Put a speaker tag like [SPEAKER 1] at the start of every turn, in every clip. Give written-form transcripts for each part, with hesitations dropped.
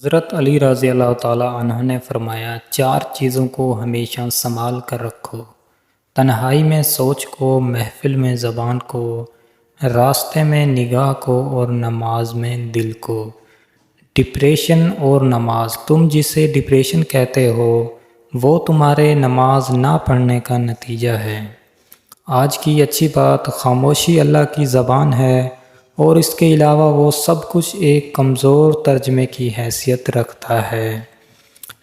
[SPEAKER 1] حضرت علی رضی اللہ تعالیٰ عنہ نے فرمایا، چار چیزوں کو ہمیشہ سنبھال کر رکھو: تنہائی میں سوچ کو، محفل میں زبان کو، راستے میں نگاہ کو اور نماز میں دل کو۔ ڈپریشن اور نماز۔ تم جسے ڈپریشن کہتے ہو وہ تمہارے نماز نہ پڑھنے کا نتیجہ ہے۔ آج کی اچھی بات، خاموشی اللہ کی زبان ہے اور اس کے علاوہ وہ سب کچھ ایک کمزور ترجمے کی حیثیت رکھتا ہے۔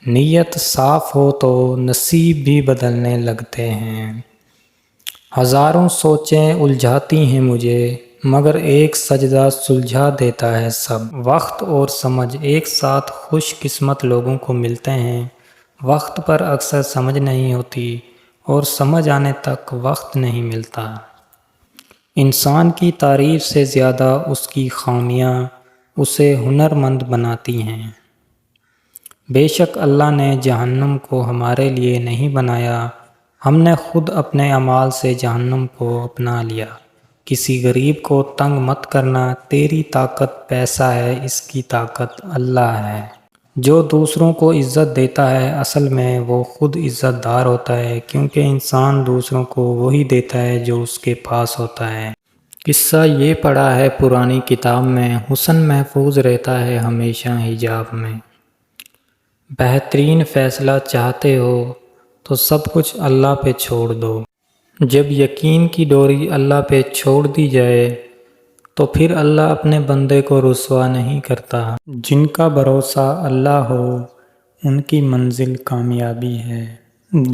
[SPEAKER 1] نیت صاف ہو تو نصیب بھی بدلنے لگتے ہیں۔ ہزاروں سوچیں الجھاتی ہیں مجھے، مگر ایک سجدہ سلجھا دیتا ہے سب۔ وقت اور سمجھ ایک ساتھ خوش قسمت لوگوں کو ملتے ہیں۔ وقت پر اکثر سمجھ نہیں ہوتی اور سمجھ آنے تک وقت نہیں ملتا۔ انسان کی تعریف سے زیادہ اس کی خامیاں اسے ہنرمند بناتی ہیں۔ بے شک اللہ نے جہنم کو ہمارے لیے نہیں بنایا، ہم نے خود اپنے اعمال سے جہنم کو اپنا لیا۔ کسی غریب کو تنگ مت کرنا، تیری طاقت پیسہ ہے، اس کی طاقت اللہ ہے۔ جو دوسروں کو عزت دیتا ہے اصل میں وہ خود عزت دار ہوتا ہے، کیونکہ انسان دوسروں کو وہی دیتا ہے جو اس کے پاس ہوتا ہے۔ قصہ یہ پڑھا ہے پرانی کتاب میں، حسن محفوظ رہتا ہے ہمیشہ حجاب میں۔ بہترین فیصلہ چاہتے ہو تو سب کچھ اللہ پہ چھوڑ دو۔ جب یقین کی ڈوری اللہ پہ چھوڑ دی جائے تو پھر اللہ اپنے بندے کو رسوا نہیں کرتا۔ جن کا بھروسہ اللہ ہو ان کی منزل کامیابی ہے۔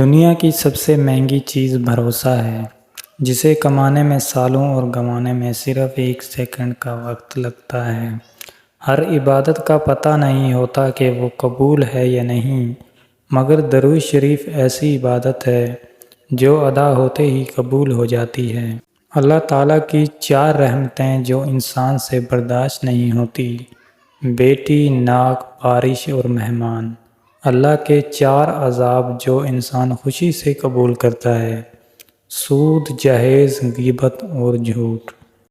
[SPEAKER 1] دنیا کی سب سے مہنگی چیز بھروسہ ہے، جسے کمانے میں سالوں اور گنوانے میں صرف ایک سیکنڈ کا وقت لگتا ہے۔ ہر عبادت کا پتہ نہیں ہوتا کہ وہ قبول ہے یا نہیں، مگر درود شریف ایسی عبادت ہے جو ادا ہوتے ہی قبول ہو جاتی ہے۔ اللہ تعالیٰ کی چار رحمتیں جو انسان سے برداشت نہیں ہوتی: بیٹی، ناک، بارش اور مہمان۔ اللہ کے چار عذاب جو انسان خوشی سے قبول کرتا ہے: سود، جہیز، غیبت اور جھوٹ۔